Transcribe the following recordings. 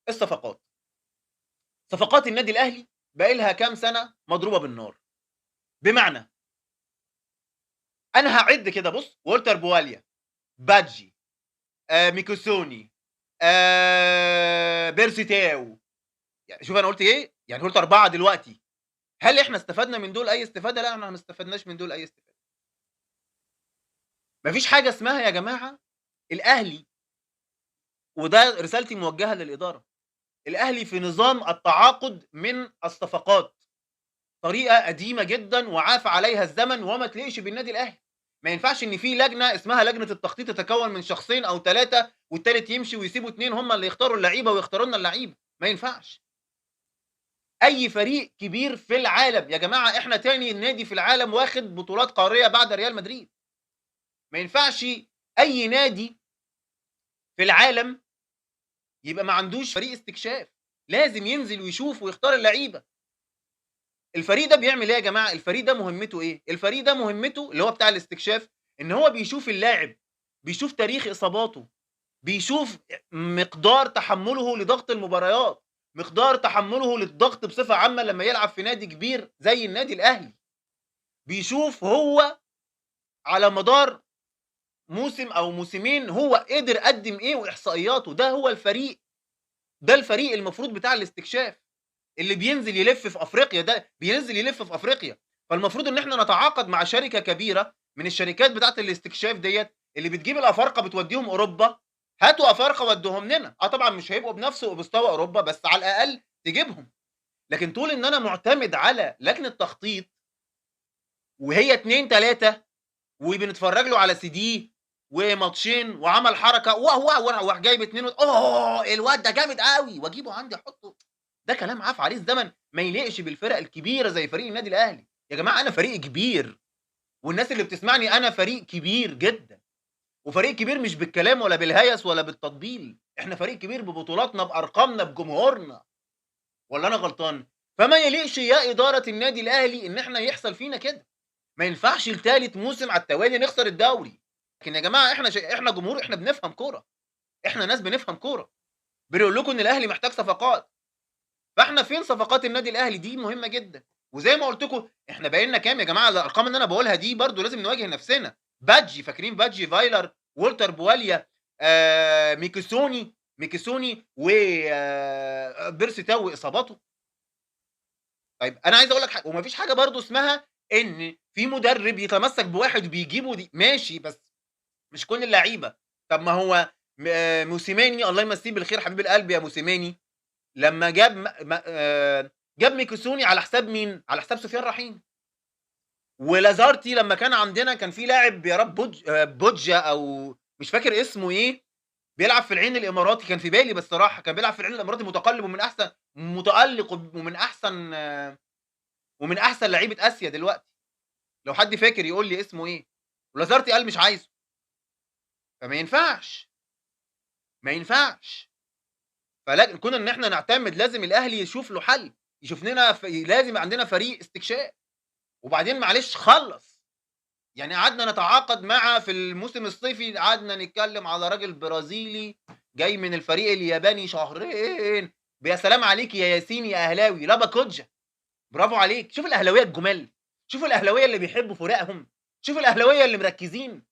الصفقات. صفقات النادي الأهلي بقى لها كام سنة مضروبة بالنار، بمعنى أنا هاعِد كده بُص، والتر بواليا، بادجي، ميكيسوني، بيرسي تاو، يعني شوف أنا قُلت إيه، يعني قُلت 4 دلوقتي، هل إحنا استفدنا من دول أي استفادة؟ لأ، إحنا ما استفدناش من دول أي استفادة. ما فيش حاجة اسمها يا جماعة الأهلي، وده رسالتي موجهة للإدارة، الأهلي في نظام التعاقد من الصفقات. طريقة قديمة جدًا وعاف عليها الزمن وما تليقش بالنادي الأهلي. ما ينفعش إن في لجنة اسمها لجنة التخطيط تتكوّن من شخصين أو 3 والتالت يمشي ويسيبوا 2 هم اللي يختاروا اللعيبة ويختاروا لنا اللعيبة، ما ينفعش. أي فريق كبير في العالم، يا جماعة إحنا تاني نادي في العالم واخد بطولات قارية بعد ريال مدريد. ما ينفعش أي نادي في العالم يبقى ما عندوش فريق استكشاف، لازم ينزل ويشوف ويختار اللعيبة. الفريق ده بيعمل إيه يا جماعة؟ الفريق ده مهمته إيه؟ الفريق ده مهمته اللي هو بتاع الاستكشاف، إن هو بيشوف اللاعب، بيشوف تاريخ إصاباته، بيشوف مقدار تحمُّله لضغط المباريات، مقدار تحمُّله للضغط بصفة عامة لمّا يلعب في نادي كبير زي النادي الأهلي، بيشوف هو على مدار موسم أو موسمين هو قدر قدّم إيه وإحصائياته، ده هو الفريق، ده الفريق المفروض بتاع الاستكشاف. اللي بينزل يلف في أفريقيا ده بينزل يلف في أفريقيا، فالمفروض إن إحنا نتعاقد مع شركة كبيرة من الشركات بتاعة الاستكشاف ديّة، اللي بتجيب الأفارقة بتودّيهم أوروبا، هاتوا أفارقة ودّوهم لنا، طبعًا مش هيبقوا بنفس مستوى أوروبا بس على الأقل تجيبهم، لكن طول إن أنا مُعتمد على لجنة تخطيط وهي 2، 3 وبنتفرّج له على CD وماتشين وعمل حركة وراح جايب 2 الواد ده جامد أوي وأجيبه عندي أحطه، ده كلام عاف عليه الزمن ما يليقش بالفرق الكبيرة زي فريق النادي الأهلي. يا جماعة أنا فريق كبير، والناس اللي بتسمعني أنا فريق كبير جدًا، وفريق كبير مش بالكلام ولا بالهيص ولا بالتطبيل، إحنا فريق كبير ببطولاتنا، بأرقامنا، بجمهورنا، والّا أنا غلطان؟ فما يليقش يا إدارة النادي الأهلي إن إحنا يحصل فينا كده. ما ينفعش لتالت موسم على التوالي نخسر الدوري، لكن يا جماعة إحنا جمهور، إحنا بنفهم كورة، إحنا ناس بنفهم كورة، بنقول لكم إن الأهلي محتاج صفقات، فإحنا فين صفقات النادي الأهلي؟ دي مهمة جدًا، وزي ما قُلت لكم إحنا بقى لنا كام يا جماعة الأرقام اللي أنا باقولها دي برضه لازم نواجه نفسنا، بادجي فاكرين بادجي، فايلر، والتر بواليا، ميكيسوني و بيرسي تاو وإصاباته. طيب أنا عايز أقول لك حاجة، وما فيش حاجة برضه اسمها إن في مدرب يتمسك بواحد وبيجيبه دي ماشي، بس مش كل اللعيبة. طب ما هو موسيماني الله يمسيه بالخير حبيب القلب يا موسيماني، لمّا جاب م م جاب ميكيسوني على حساب مين؟ على حساب سفيان رحيم، ولازارتي لمّا كان عندنا كان في لاعب يا رب بودجا أو مش فاكر اسمه إيه، بيلعب في العين الإماراتي، كان في بالي بس راح، كان بيلعب في العين الإماراتي متألق ومن أحسن لعيبة آسيا دلوقتي، لو حد فاكر يقول لي اسمه إيه، ولازارتي قال مش عايزه، فما ينفعش، ما ينفعش. كون إن إحنا نعتمد لازم الأهلي يشوف له حل، يشوف لنا لازم يبقى عندنا فريق استكشاف، وبعدين معلش خلّص، يعني قعدنا نتعاقد مع في الموسم الصيفي قعدنا نتكلم على راجل برازيلي جاي من الفريق الياباني شهرين، يا سلام عليك يا ياسين يا أهلاوي، لابا كوجا، برافو عليك، شوف الأهلاوية الجُمال، شوف الأهلاوية اللي بيحبوا فرقهم، شوف الأهلاوية اللي مركّزين،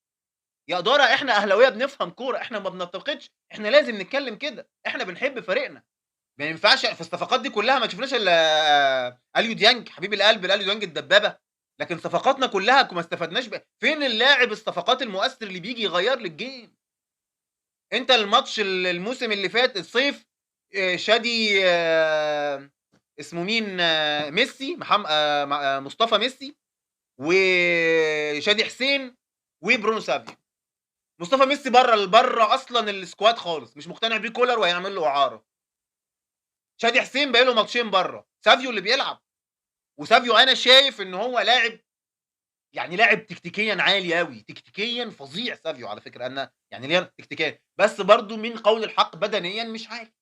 يا إدارة إحنا أهلاوية بنفهم كورة، إحنا ما بننتقدش، إحنا لازم نتكلم كده، إحنا بنحب فريقنا. ما ينفعش في الصفقات دي كلّها ما شفناش إلا أليو ديانج حبيب القلب، الأليو ديانج الدبابة، لكن صفقاتنا كلّها ما استفدناش فين اللاعب الصفقات المؤثر اللي بييجي يغيّر لي الجيم؟ أنت الماتش الموسم اللي فات الصيف شادي اسمه مين ميسي محم م مصطفى ميسي وشادي حسين وبرونو سافيو، مصطفى ميسي برّه أصلًا الsquad خالص، مش مقتنع بيه كولر وهيعمل له إعارة، شادي حسين بقى له ماتشين برّه، سافيو اللي بيلعب. وسافيو أنا شايف إن هو لاعب يعني لاعب تكتيكيًا عالي أوي، تكتيكيًا فظيع سافيو على فكرة، أنا يعني ليّا تكتيكيًا، بس برضه من قول الحق بدنيًا مش عالي،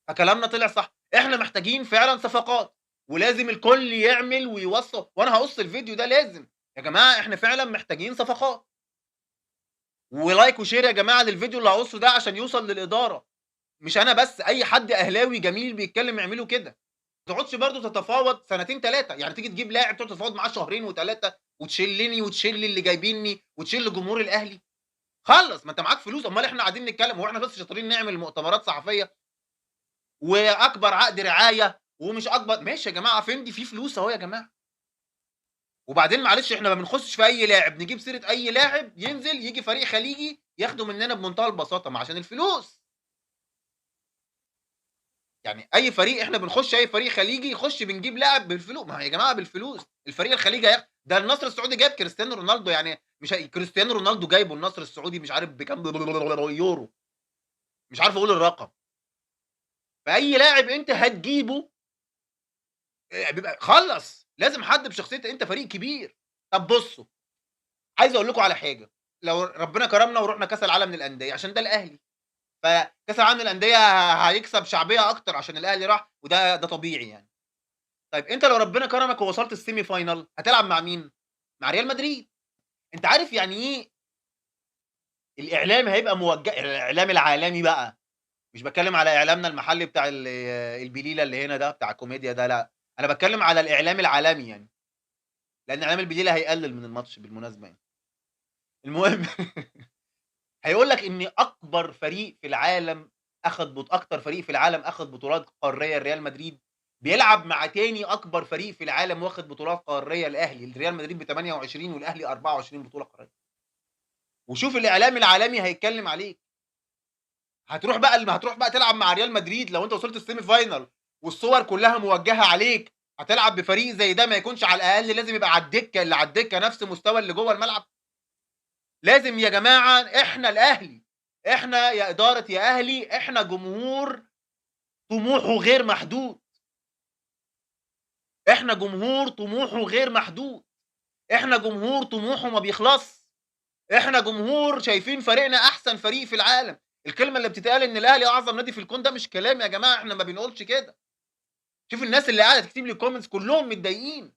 فكلامنا طلع صح، إحنا محتاجين فعلًا صفقات، ولازم الكل يعمل وأنا هاقص الفيديو ده لازم، يا جماعة إحنا فعلًا محتاجين صفقات، ولايك وشير يا جماعة للفيديو اللي هاقصه ده عشان يوصل للإدارة، مش أنا بس، أي حد أهلاوي جميل بيتكلم يعملوا كده. ما تقعدش برضه تتفاوض سنتين 3، يعني تيجي تجيب لاعب تقعد تتفاوض معاه شهرين و3 وتشلّني وتشِل اللي جايبينّي وتشِل جمهور الأهلي. خلّص، ما أنت معاك فلوس، أُمّال إحنا قاعدين نتكلم، هو إحنا بس شاطرين نعمل مؤتمرات صحفية وأكبر عقد رعاية ومش أكبر ماشي يا جماعة فين دي في فلوس أهو يا جماعة. وبعدين معلش إحنا ما بنخشش في أي لاعب، نجيب سيرة أي لاعب ينزل ييجي فريق خليجي ياخده مننا بمنتهى البساطة، ما عشان الفلوس. يعني أي فريق إحنا بنخش أي فريق خليجي يخش بنجيب لاعب ما هو يا جماعة بالفلوس، الفريق الخليجي ده النصر السعودي جايب كريستيانو رونالدو يعني مش كريستيانو رونالدو جايبه النصر السعودي مش عارف بكام يورو، مش عارف أقول الرقم. فأي لاعب أنت هتجيبه بيبقى خلّص، لازم حد بشخصيتك أنت فريق كبير. طب بُصّوا، عايز أقول لكم على حاجة، لو ربنا كرمنا ورُحنا كأس العالم للأندية عشان ده الأهلي، فكأس العالم للأندية هيكسب شعبية أكتر عشان الأهلي راح وده طبيعي يعني. طيب أنت لو ربنا كرمك ووصلت الsemi final هتلعب مع مين؟ مع ريال مدريد. أنت عارف يعني إيه الإعلام هيبقى الإعلام العالمي بقى، مش باتكلم على إعلامنا المحلي بتاع البليلة اللي هنا ده بتاع الكوميديا ده لأ، أنا باتكلم على الإعلام العالمي يعني، لأن إعلام البليلة هيقلل من الماتش بالمناسبة يعني. المهم هيقول لك إن أكتر فريق في العالم أخد بطولات قارية ريال مدريد، بيلعب مع تاني أكبر فريق في العالم واخد بطولات قارية الأهلي، ريال مدريد ب28 والأهلي 24 بطولة قارية. وشوف الإعلام العالمي هيتكلم عليك. هتروح بقى تلعب مع ريال مدريد لو أنت وصلت السيمي فاينال والصور كلها موجهة عليك، هتلعب بفريق زي ده ما يكونش على الأقل لازم يبقى على الدكة، اللي على الدكة نفس مستوى اللي جوه الملعب. لازم يا جماعة إحنا الأهلي، إحنا يا إدارة يا أهلي، إحنا جمهور طموحه غير محدود، إحنا جمهور طموحه غير محدود، إحنا جمهور طموحه ما بيخلصش، إحنا جمهور شايفين فريقنا أحسن فريق في العالم. الكلمة اللي بتتقال إن الأهلي أعظم نادي في الكون ده مش كلام يا جماعة، إحنا ما بنقولش كده. شوف الناس اللي قاعدة تكتب لي comments كلّهم متضايقين.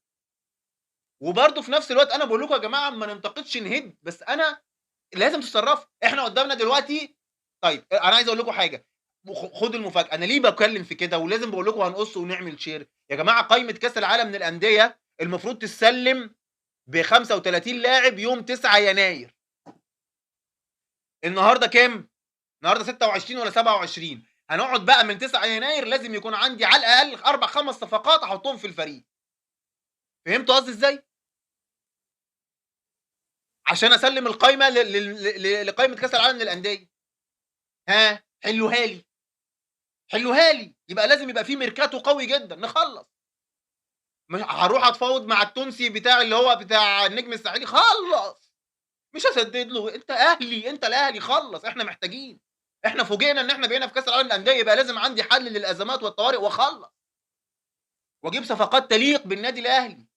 وبرضه في نفس الوقت أنا باقول لكم يا جماعة ما ننتقدش نهِد، بس أنا لازم تتصرّفوا. إحنا قدّامنا دلوقتي طيب أنا عايز أقول لكم حاجة، خدوا المفاجأة، أنا ليه باتكلّم في كده ولازم باقول لكم هنقص ونعمل share. يا جماعة قايمة كأس العالم للأندية المفروض تتسلّم ب35 لاعب يوم 9 يناير. النهارده كام؟ النهارده 26 والّا 27. هنقعد بقى من 9 يناير لازم يكون عندي على الأقل 4، 5 صفقات أحطّهم في الفريق. فهمتوا قصدي إزاي؟ عشان أسلّم القايمة ل ل ل لقايمة كأس العالم للأندية. ها، حلّوها لي، حلّوها لي، يبقى لازم يبقى في ميركاتو قوي جدًا، نخلّص. مش هاروح أتفاوض مع التونسي بتاع اللي هو بتاع النجم الساحلي، خلّص، مش هاسدد له، أنت أهلي، أنت الأهلي خلّص، إحنا محتاجين. إحنا فوجئنا إن إحنا بقينا في كأس العالم للأندية، يبقى لازم عندي حل للأزمات والطوارئ وأخلّص، وأجيب صفقات تليق بالنادي الأهلي.